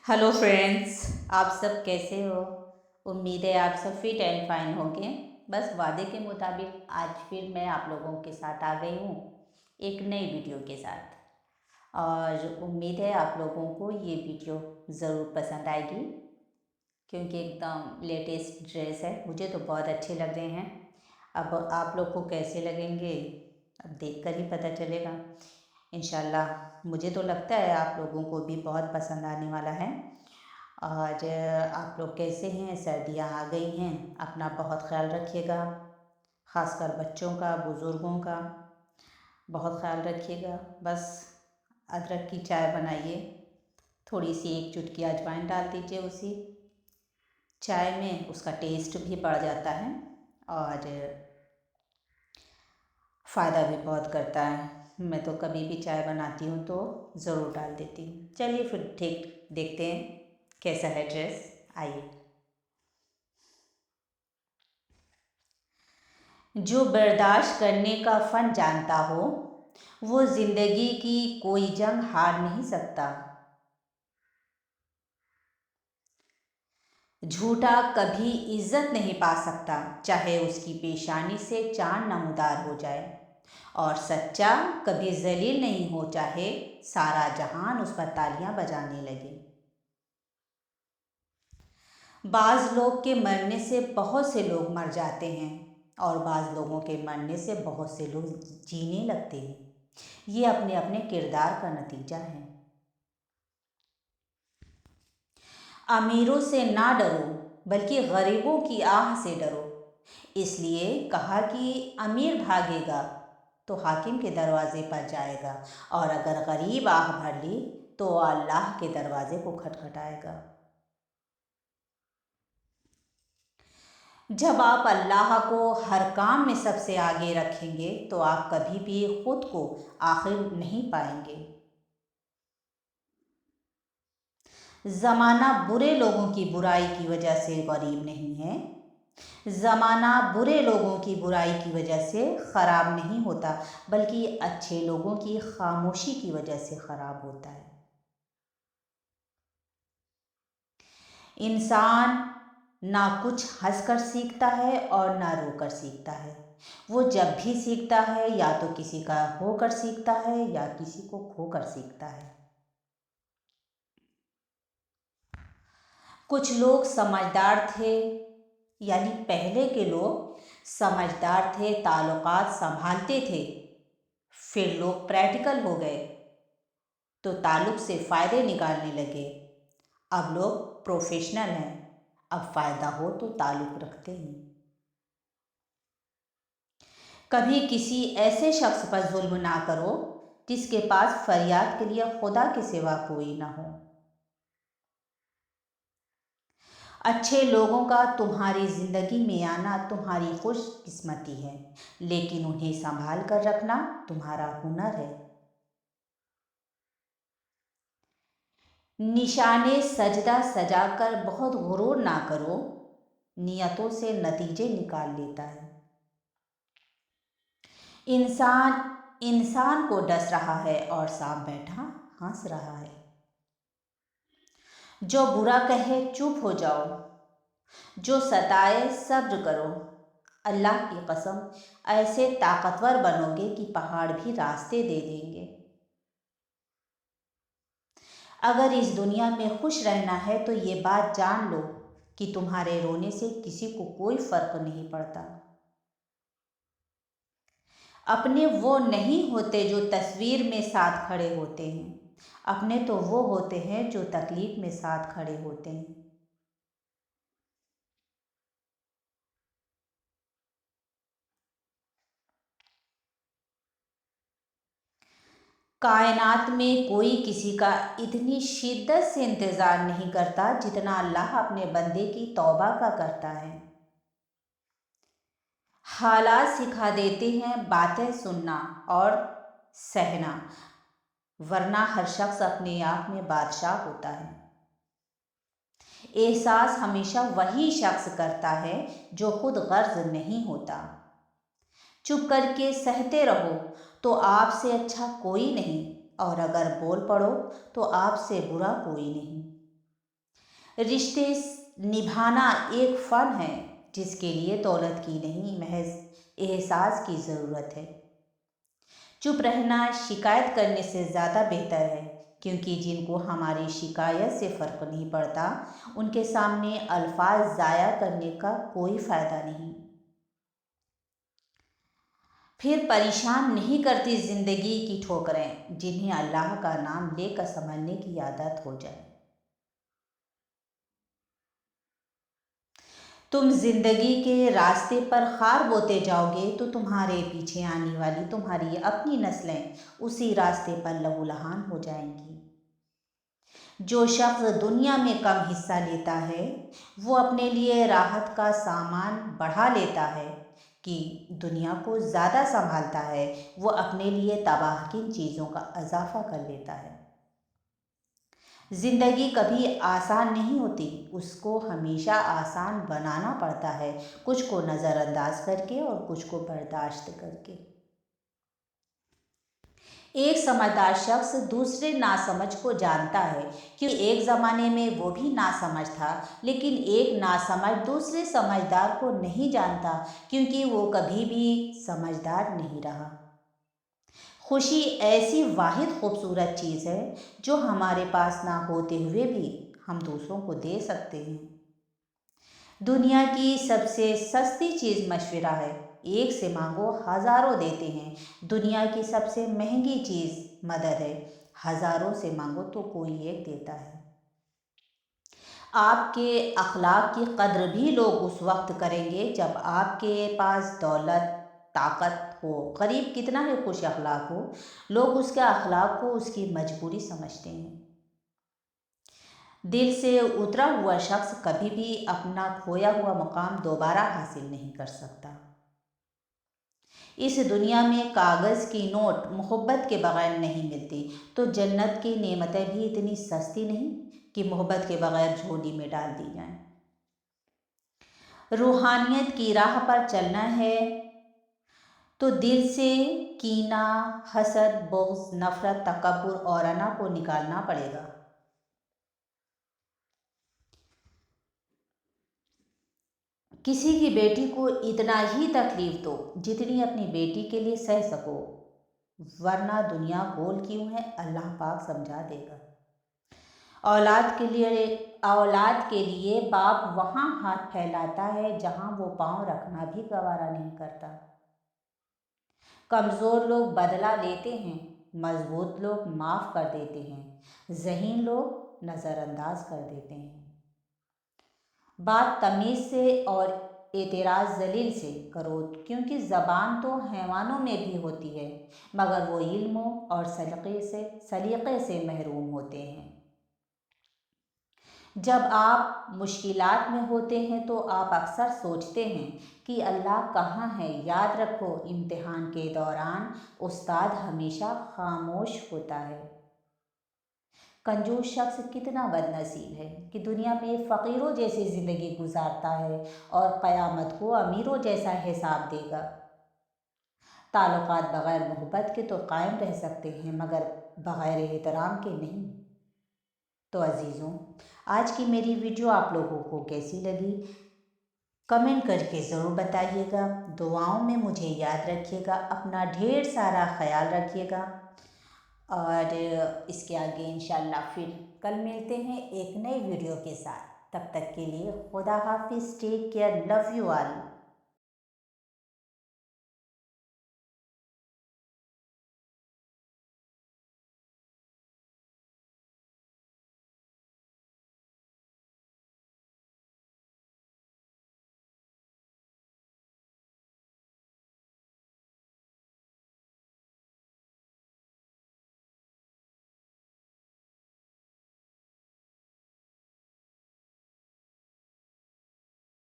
Hello friends, आप सब कैसे हो? उम्मीद है आप सब फिट एंड फाइन होंगे। बस वादे के मुताबिक आज फिर मैं आप लोगों के साथ आ गई हूँ एक नई वीडियो के साथ। और उम्मीद है आप लोगों को ये वीडियो ज़रूर पसंद आएगी, क्योंकि एकदम लेटेस्ट ड्रेस है। मुझे तो बहुत अच्छे लग रहे हैं। अब आप लोग को कैसे लगेंगे अब देखकर ही पता चलेगा। इंशाल्लाह मुझे तो लगता है आप लोगों को भी बहुत पसंद आने वाला है। और आप लोग कैसे हैं? सर्दियाँ आ गई हैं, अपना बहुत ख्याल रखिएगा। ख़ासकर बच्चों का, बुज़ुर्गों का बहुत ख्याल रखिएगा। बस अदरक की चाय बनाइए, थोड़ी सी एक चुटकी अजवाइन डाल दीजिए उसी चाय में, उसका टेस्ट भी बढ़ जाता है और फ़ायदा भी बहुत करता है। मैं तो कभी भी चाय बनाती हूँ तो ज़रूर डाल देती हूँ। चलिए फिर ठीक देखते हैं कैसा है ड्रेस। आइए। जो बर्दाश्त करने का फ़न जानता हो वो ज़िंदगी की कोई जंग हार नहीं सकता। झूठा कभी इज्जत नहीं पा सकता, चाहे उसकी पेशानी से चांद नमूदार हो जाए। और सच्चा कभी जलील नहीं हो, चाहे सारा जहान उस पर तालियां बजाने लगे। बाज़ लोग के मरने से बहुत से लोग मर जाते हैं और बाज़ लोगों के मरने से बहुत से लोग जीने लगते हैं। ये अपने अपने किरदार का नतीजा है। अमीरों से ना डरो, बल्कि गरीबों की आह से डरो। इसलिए कहा कि अमीर भागेगा तो हाकिम के दरवाजे पर जाएगा, और अगर गरीब आह भर ली तो अल्लाह के दरवाजे को खटखटाएगा। जब आप अल्लाह को हर काम में सबसे आगे रखेंगे तो आप कभी भी खुद को आखिर नहीं पाएंगे। ज़माना बुरे लोगों की बुराई की वजह से गरीब नहीं है। ज़माना बुरे लोगों की बुराई की वजह से ख़राब नहीं होता, बल्कि अच्छे लोगों की खामोशी की वजह से ख़राब होता है। इंसान ना कुछ हंस कर सीखता है और ना रो कर सीखता है। वो जब भी सीखता है या तो किसी का होकर सीखता है या किसी को खोकर सीखता है। कुछ लोग समझदार थे, यानी पहले के लोग समझदार थे, ताल्लुकात संभालते थे। फिर लोग प्रैक्टिकल हो गए तो ताल्लुक से फ़ायदे निकालने लगे। अब लोग प्रोफेशनल हैं, अब फ़ायदा हो तो ताल्लुक रखते हैं। कभी किसी ऐसे शख्स पर जुल्म ना करो जिसके पास फरियाद के लिए खुदा के सिवा कोई ना हो। अच्छे लोगों का तुम्हारी ज़िंदगी में आना तुम्हारी खुशकिस्मती है, लेकिन उन्हें संभाल कर रखना तुम्हारा हुनर है। निशाने सजदा सजाकर बहुत गुरूर ना करो, नियतों से नतीजे निकाल लेता है। इंसान इंसान को डस रहा है और सांप बैठा हंस रहा है। जो बुरा कहे चुप हो जाओ, जो सताए सब्र करो। अल्लाह की कसम, ऐसे ताकतवर बनोगे कि पहाड़ भी रास्ते दे देंगे। अगर इस दुनिया में खुश रहना है तो ये बात जान लो कि तुम्हारे रोने से किसी को कोई फर्क नहीं पड़ता। अपने वो नहीं होते जो तस्वीर में साथ खड़े होते हैं, अपने तो वो होते हैं जो तकलीफ में साथ खड़े होते हैं। कायनात में कोई किसी का इतनी शिद्दत से इंतज़ार नहीं करता जितना अल्लाह अपने बंदे की तौबा का करता है। हालात सिखा देते हैं बातें सुनना और सहना, वरना हर शख्स अपने आप में बादशाह होता है। एहसास हमेशा वही शख्स करता है जो खुद गर्ज नहीं होता। चुप करके सहते रहो तो आपसे अच्छा कोई नहीं, और अगर बोल पड़ो तो आपसे बुरा कोई नहीं। رشتے نبھانا ایک فن ہے جس کے لیے دولت کی نہیں، محض احساس کی ضرورت ہے۔ چپ رہنا شکایت کرنے سے زیادہ بہتر ہے، کیونکہ جن کو ہماری شکایت سے فرق نہیں پڑتا ان کے سامنے الفاظ ضائع کرنے کا کوئی فائدہ نہیں۔ پھر پریشان نہیں کرتی زندگی کی ٹھوکریں جنہیں اللہ کا نام لے کر سنبھلنے کی عادت ہو جائے۔ تم زندگی کے راستے پر خار بوتے جاؤ گے تو تمہارے پیچھے آنے والی تمہاری اپنی نسلیں اسی راستے پر لہو لہان ہو جائیں گی۔ جو شخص دنیا میں کم حصہ لیتا ہے وہ اپنے لیے راحت کا سامان بڑھا لیتا ہے، کہ دنیا کو زیادہ سنبھالتا ہے وہ اپنے لیے تباہ کن چیزوں کا اضافہ کر لیتا ہے۔ زندگی کبھی آسان نہیں ہوتی، اس کو ہمیشہ آسان بنانا پڑتا ہے، کچھ کو نظر انداز کر کے اور کچھ کو برداشت کر کے۔ ایک سمجھدار شخص دوسرے ناسمجھ کو جانتا ہے، کیونکہ ایک زمانے میں وہ بھی ناسمجھ تھا، لیکن ایک ناسمجھ دوسرے سمجھدار کو نہیں جانتا، کیونکہ وہ کبھی بھی سمجھدار نہیں رہا۔ خوشی ایسی واحد خوبصورت چیز ہے جو ہمارے پاس نہ ہوتے ہوئے بھی ہم دوسروں کو دے سکتے ہیں۔ دنیا کی سب سے سستی چیز مشورہ ہے، ایک سے مانگو ہزاروں دیتے ہیں۔ دنیا کی سب سے مہنگی چیز مدد ہے، ہزاروں سے مانگو تو کوئی ایک دیتا ہے۔ آپ کے اخلاق کی قدر بھی لوگ اس وقت کریں گے جب آپ کے پاس دولت، طاقت ہو، غریب کتنا ہی خوش اخلاق ہو، لوگ اس کے اخلاق کو اس کی مجبوری سمجھتے ہیں۔ دل سے اترا ہوا شخص کبھی بھی اپنا کھویا ہوا مقام دوبارہ حاصل نہیں کر سکتا۔ اس دنیا میں کاغذ کی نوٹ محبت کے بغیر نہیں ملتی، تو جنت کی نعمتیں بھی اتنی سستی نہیں کہ محبت کے بغیر جھولی میں ڈال دی جائیں۔ روحانیت کی راہ پر چلنا ہے تو دل سے کینہ، حسد، بغض، نفرت، تکبر اور انا کو نکالنا پڑے گا۔ کسی کی بیٹی کو اتنا ہی تکلیف دو جتنی اپنی بیٹی کے لیے سہ سکو، ورنہ دنیا گول کیوں ہے اللہ پاک سمجھا دے گا۔ اولاد کے لیے باپ وہاں ہاتھ پھیلاتا ہے جہاں وہ پاؤں رکھنا بھی گوارا نہیں کرتا۔ کمزور لوگ بدلہ لیتے ہیں، مضبوط لوگ معاف کر دیتے ہیں، ذہین لوگ نظر انداز کر دیتے ہیں۔ بات تمیز سے اور اعتراض ذلیل سے کرو، کیونکہ زبان تو حیوانوں میں بھی ہوتی ہے، مگر وہ علم اور سلیقے سے محروم ہوتے ہیں۔ جب آپ مشکلات میں ہوتے ہیں تو آپ اکثر سوچتے ہیں کہ اللہ کہاں ہے۔ یاد رکھو، امتحان کے دوران استاد ہمیشہ خاموش ہوتا ہے۔ کنجوس شخص کتنا بد نصیب ہے کہ دنیا میں فقیروں جیسی زندگی گزارتا ہے اور قیامت کو امیروں جیسا حساب دے گا۔ تعلقات بغیر محبت کے تو قائم رہ سکتے ہیں، مگر بغیر احترام کے نہیں۔ تو عزیزوں، آج کی میری ویڈیو آپ لوگوں کو کیسی لگی؟ کمنٹ کر کے ضرور بتائیے گا۔ دعاؤں میں مجھے یاد رکھیے گا، اپنا ڈھیر سارا خیال رکھیے گا، اور اس کے آگے انشاءاللہ پھر کل ملتے ہیں ایک نئی ویڈیو کے ساتھ۔ تب تک کے لیے خدا حافظ، take care, love you all.